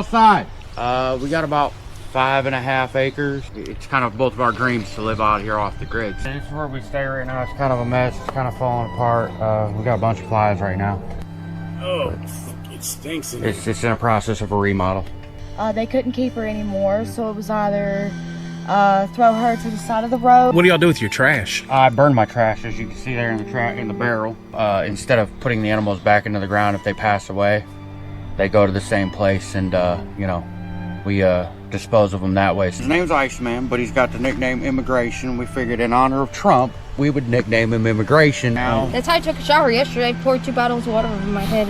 Outside. We got about 5.5 acres. It's kind of both of our dreams to live out here off the grid. This is where we stay right now. It's kind of a mess. It's kind of falling apart. We got a bunch of flies right now. Oh, it stinks in here. It's in a process of a remodel. They couldn't keep her anymore, so it was either throw her to the side of the road. What do y'all do with your trash? I burned my trash, as you can see there in the barrel. Instead of putting the animals back into the ground if they pass away, they go to the same place, and you know, we dispose of them that way. His name's Iceman, but he's got the nickname Immigration. We figured in honor of Trump, we would nickname him Immigration. Now, that's how I took a shower yesterday. Poured 2 bottles of water over my head.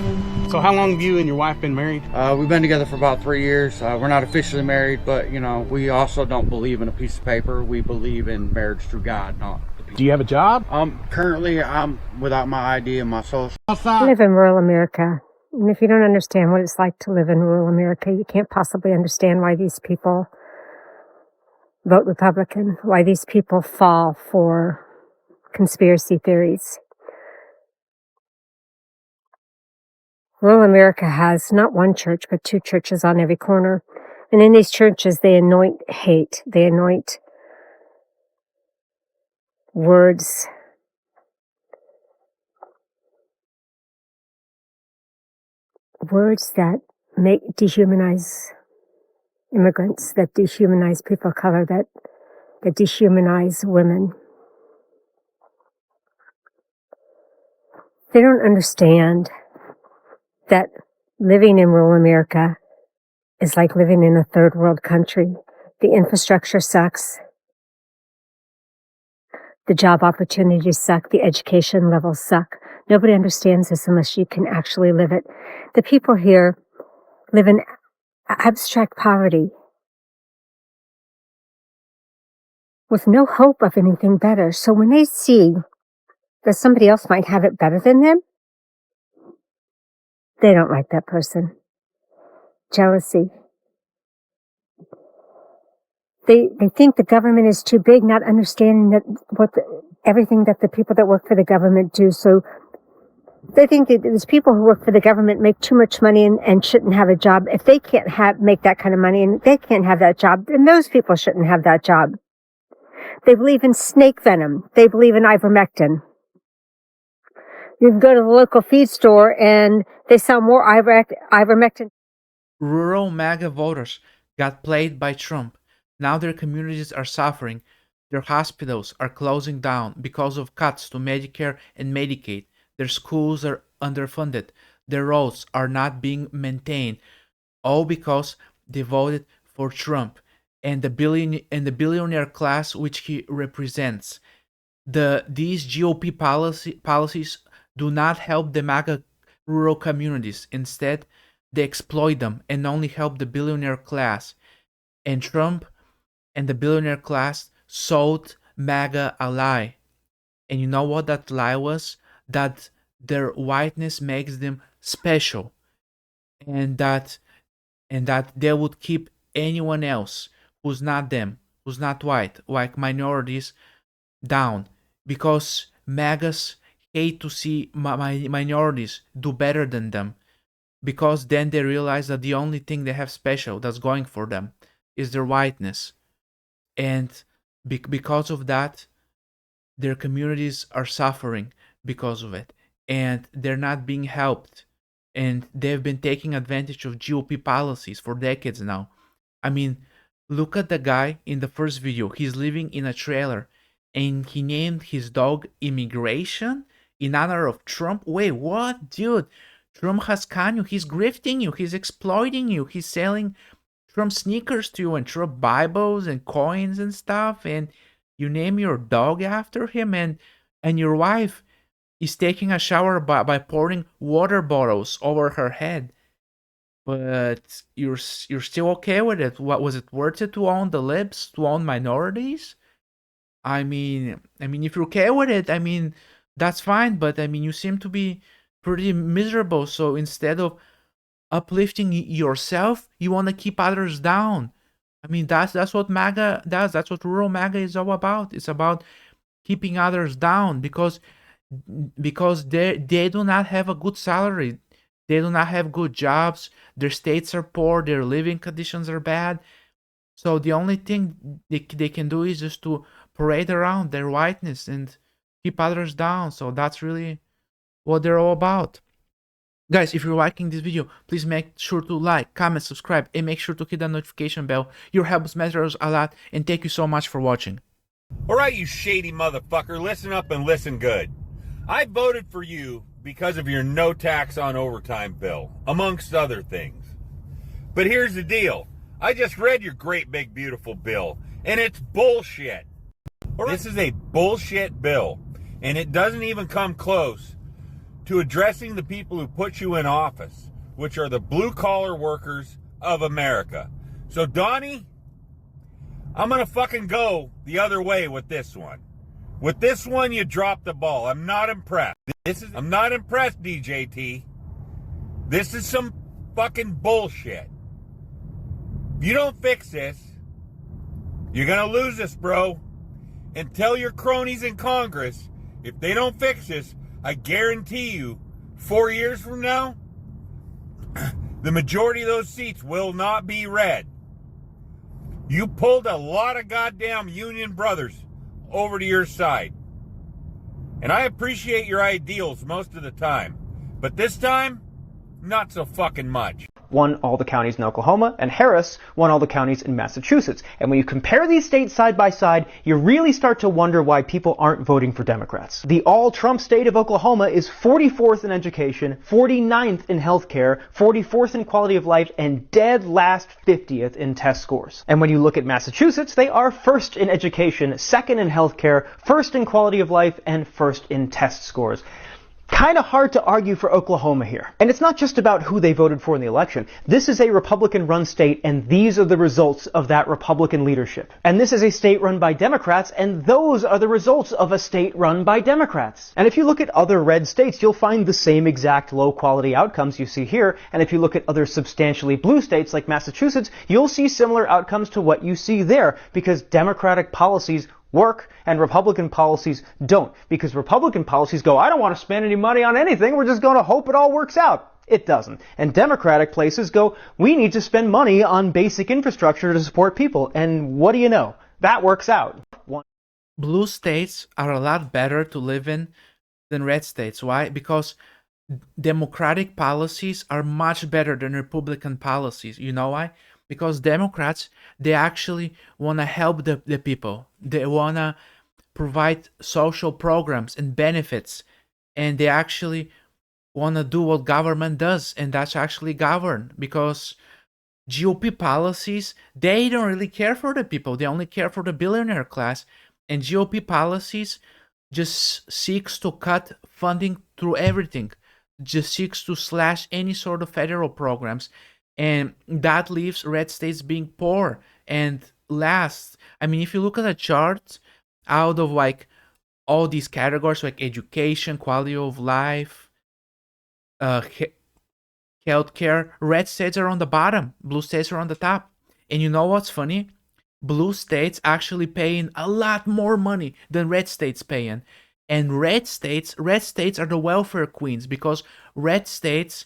So how long have you and your wife been married? We've been together for about 3 years. We're not officially married, but you know, we also don't believe in a piece of paper. We believe in marriage through God, not the piece. Do you have a job? Currently, I'm without my ID and my social. I live in rural America. And if you don't understand what it's like to live in rural America, you can't possibly understand why these people vote Republican, why these people fall for conspiracy theories. Rural America has not one church, but 2 churches on every corner. And in these churches, they anoint hate. They anoint words that dehumanize immigrants, that dehumanize people of color, that dehumanize women. They don't understand that living in rural America is like living in a third world country. The infrastructure sucks. The job opportunities suck. The education levels suck. Nobody understands this unless you can actually live it. The people here live in abstract poverty with no hope of anything better. So when they see that somebody else might have it better than them, they don't like that person. Jealousy. They think the government is too big, not understanding that everything that the people that work for the government do. So they think that these people who work for the government make too much money and shouldn't have a job. If they can't make that kind of money and they can't have that job, then those people shouldn't have that job. They believe in snake venom. They believe in ivermectin. You can go to the local feed store and they sell more ivermectin. Rural MAGA voters got played by Trump. Now their communities are suffering. Their hospitals are closing down because of cuts to Medicare and Medicaid. Their schools are underfunded. Their roads are not being maintained. All because they voted for Trump and the billionaire class which he represents. These GOP policies do not help the MAGA rural communities. Instead, they exploit them and only help the billionaire class. And Trump and the billionaire class sold MAGA a lie. And you know what that lie was? That their whiteness makes them special. And that they would keep anyone else who's not them, who's not white, like minorities, down. Because MAGAs hate to see minorities do better than them. Because then they realize that the only thing they have special that's going for them is their whiteness. And because of that, their communities are suffering because of it. And they're not being helped. And they've been taking advantage of GOP policies for decades now. I mean, look at the guy in the first video. He's living in a trailer. And he named his dog Immigration in honor of Trump. Wait, what? Dude, Trump has conned you. He's grifting you. He's exploiting you. He's selling Trump sneakers to you and Trump Bibles and coins and stuff. And you name your dog after him. And your wife is taking a shower by pouring water bottles over her head. But you're still okay with it. What was it worth it to own the libs, to own minorities? I mean, if you're okay with it, I mean, that's fine. But I mean, you seem to be pretty miserable. So instead of uplifting yourself, you want to keep others down. I mean, that's what MAGA does. That's what rural MAGA is all about. It's about keeping others down because they do not have a good salary. They do not have good jobs. Their states are poor. Their living conditions are bad. So the only thing they can do is just to parade around their whiteness and keep others down. So that's really what they're all about. Guys, if you're liking this video, please make sure to like, comment, subscribe, and make sure to hit the notification bell. Your help matters a lot, and thank you so much for watching. All right, you shady motherfucker, listen up and listen good. I voted for you because of your no tax on overtime bill, amongst other things. But here's the deal. I just read your great big beautiful bill, and it's bullshit. This is a bullshit bill, and it doesn't even come close to addressing the people who put you in office, which are the blue-collar workers of America. So, Donnie, I'm going to fucking go the other way with this one. With this one, you dropped the ball. I'm not impressed. I'm not impressed, DJT. This is some fucking bullshit. If you don't fix this, you're going to lose this, bro. And tell your cronies in Congress, if they don't fix this, I guarantee you, 4 years from now, the majority of those seats will not be red. You pulled a lot of goddamn union brothers over to your side. And I appreciate your ideals most of the time. But this time, not so fucking much. Won all the counties in Oklahoma, and Harris won all the counties in Massachusetts. And when you compare these states side by side, you really start to wonder why people aren't voting for Democrats. The all-Trump state of Oklahoma is 44th in education, 49th in healthcare, 44th in quality of life, and dead last 50th in test scores. And when you look at Massachusetts, they are first in education, second in healthcare, first in quality of life, and first in test scores. Kind of hard to argue for Oklahoma here. And it's not just about who they voted for in the election. This is a Republican-run state, and these are the results of that Republican leadership. And this is a state run by Democrats, and those are the results of a state run by Democrats. And if you look at other red states, you'll find the same exact low-quality outcomes you see here. And if you look at other substantially blue states like Massachusetts, you'll see similar outcomes to what you see there, because Democratic policies work and Republican policies don't. Because Republican policies go, I don't want to spend any money on anything, we're just going to hope it all works out. It doesn't. And Democratic places go, we need to spend money on basic infrastructure to support people. And what do you know? That works out. Blue states are a lot better to live in than red states. Why? Because Democratic policies are much better than Republican policies. You know why? Because Democrats, they actually want to help the people. They want to provide social programs and benefits. And they actually want to do what government does. And that's actually govern. Because GOP policies, they don't really care for the people. They only care for the billionaire class. And GOP policies just seeks to cut funding through everything. Just seeks to slash any sort of federal programs. And that leaves red states being poor. And last, I mean, if you look at the chart, out of like all these categories, like education, quality of life, healthcare, red states are on the bottom, blue states are on the top. And you know what's funny? Blue states actually paying a lot more money than red states paying. And red states are the welfare queens, because red states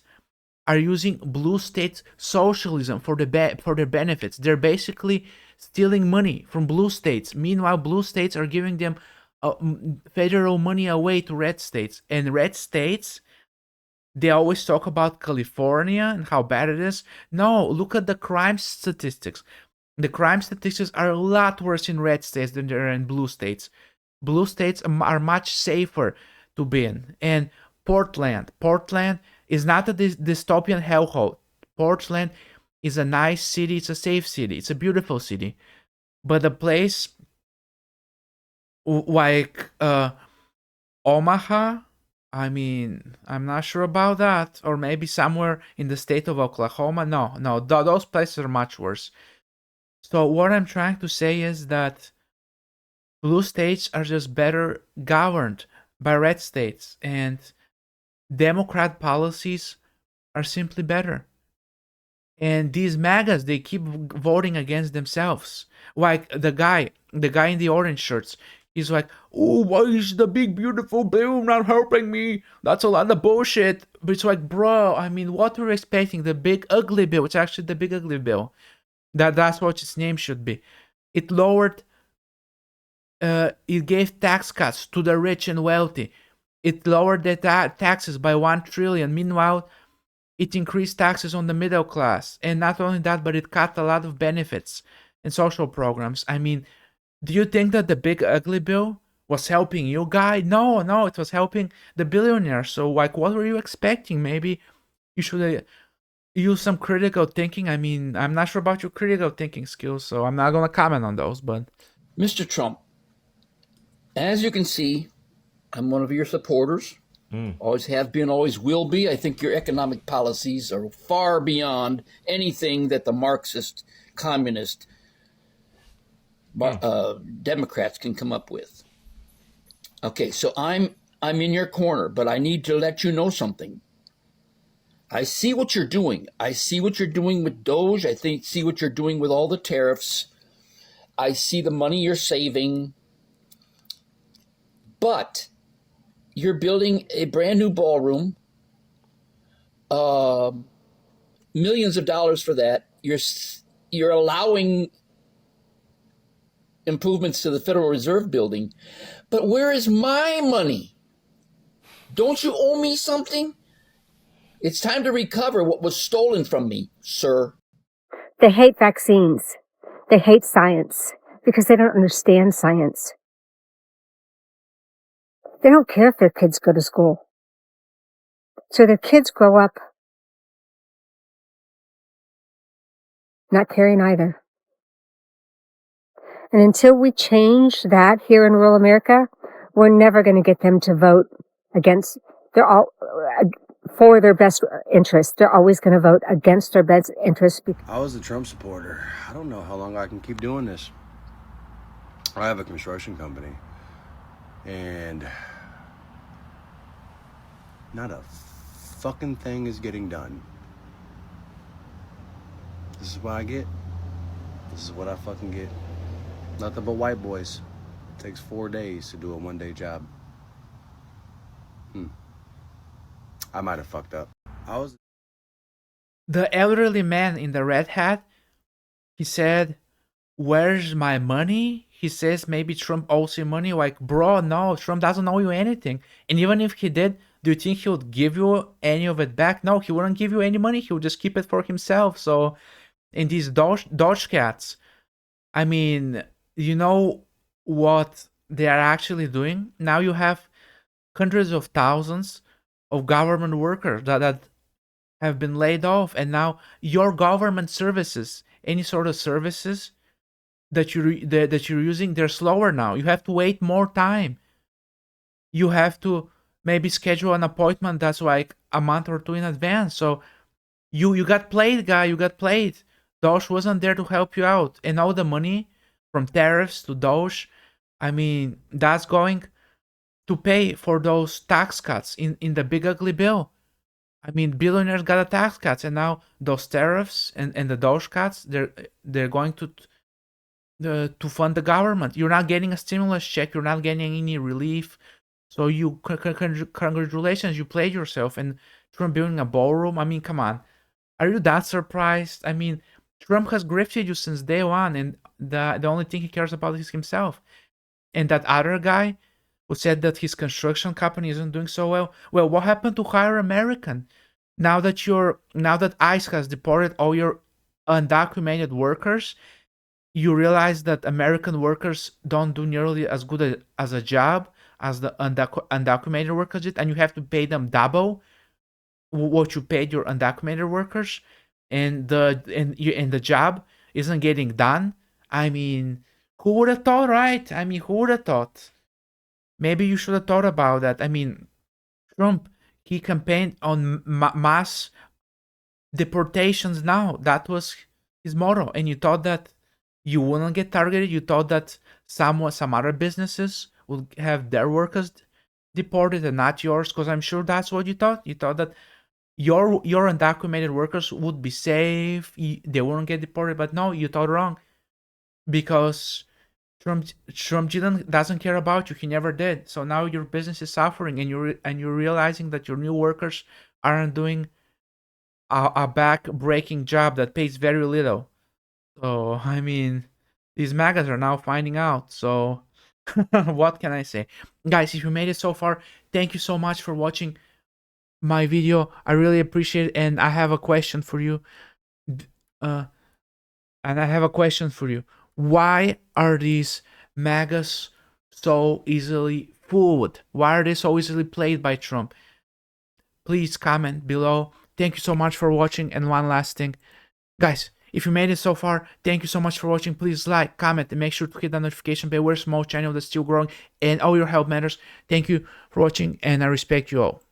are using blue states socialism for their benefits. They're basically stealing money from blue states. Meanwhile, blue states are giving them federal money away to red states. And red states, they always talk about California and how bad it is. No, look at the crime statistics. The crime statistics are a lot worse in red states than they are in blue states. Blue states are much safer to be in. And Portland is not a dystopian hellhole. Portland is a nice city. It's a safe city. It's a beautiful city. But a place like Omaha, I mean, I'm not sure about that. Or maybe somewhere in the state of Oklahoma. No, those places are much worse. So what I'm trying to say is that blue states are just better governed by red states. And Democrat policies are simply better. And these MAGAs, they keep voting against themselves. Like the guy in the orange shirts, He's like, oh, why is the big beautiful bill not helping me? That's a lot of bullshit. But it's like, bro, I mean, what were you expecting? The big ugly bill. It's actually the big ugly bill. That's what its name should be. It lowered, it gave tax cuts to the rich and wealthy. It lowered the taxes by 1 trillion. Meanwhile, it increased taxes on the middle class. And not only that, but it cut a lot of benefits and social programs. I mean, do you think that the big ugly bill was helping you, guy? No, it was helping the billionaires. So, like, what were you expecting? Maybe you should use some critical thinking. I mean, I'm not sure about your critical thinking skills, so I'm not going to comment on those, but... Mr. Trump, as you can see, I'm one of your supporters. Always have been, always will be. I think your economic policies are far beyond anything that the Marxist, communist Democrats can come up with. Okay, so I'm in your corner, but I need to let you know something. I see what you're doing. I see what you're doing with Doge. See what you're doing with all the tariffs. I see the money you're saving. But you're building a brand new ballroom, millions of dollars for that. You're allowing improvements to the Federal Reserve building. But where is my money? Don't you owe me something? It's time to recover what was stolen from me, sir. They hate vaccines. They hate science because they don't understand science. They don't care if their kids go to school. So their kids grow up not caring either. And until we change that here in rural America, we're never going to get them to vote against. They're all for their best interests. They're always going to vote against their best interests. I was a Trump supporter. I don't know how long I can keep doing this. I have a construction company, and not a fucking thing is getting done. This is what I get. This is what I fucking get. Nothing but white boys. It takes 4 days to do a one-day job. I might have fucked up. The elderly man in the red hat, he said, where's my money? He says maybe Trump owes you money. Like, bro, no, Trump doesn't owe you anything. And even if he did, do you think he would give you any of it back? No, he wouldn't give you any money. He would just keep it for himself. So, in these Doge cats, I mean, you know what they are actually doing? Now you have hundreds of thousands of government workers that have been laid off, and now your government services, any sort of services that you're using, they're slower now. You have to wait more time. You have to maybe schedule an appointment that's like a month or two in advance. So you got played, guy. You got played. Doge wasn't there to help you out, and all the money from tariffs to Doge, I mean, that's going to pay for those tax cuts in the big ugly bill. I mean, billionaires got a tax cuts, and now those tariffs and the Doge cuts, they're going to fund the government. You're not getting a stimulus check. You're not getting any relief. So you congratulations, you played yourself. And Trump building a ballroom. I mean, come on, are you that surprised? I mean, Trump has grifted you since day one, and the only thing he cares about is himself. And that other guy who said that his construction company isn't doing so well. Well, what happened to hire American? Now that ICE has deported all your undocumented workers, you realize that American workers don't do nearly as good as a job as the undocumented workers did, and you have to pay them double what you paid your undocumented workers, and the job isn't getting done. I mean, who would have thought, right? I mean, who would have thought? Maybe you should have thought about that. I mean, Trump, he campaigned on mass deportations now. That was his motto. And you thought that you wouldn't get targeted. You thought that some other businesses would have their workers deported and not yours, because I'm sure that's what you thought. You thought that your undocumented workers would be safe. They wouldn't get deported. But no, you thought wrong. Because Trump doesn't care about you. He never did. So now your business is suffering, and you're realizing that your new workers aren't doing a back-breaking job that pays very little. So I mean, these MAGAs are now finding out. So what can I say, guys? If you made it so far, thank you so much for watching my video. I really appreciate it, and I have a question for you. Why are these MAGAs so easily fooled? Why are they so easily played by Trump? Please comment below. Thank you so much for watching. And one last thing, guys, if you made it so far, thank you so much for watching. Please like, comment, and make sure to hit the notification bell. We're a small channel that's still growing, and all your help matters. Thank you for watching, and I respect you all.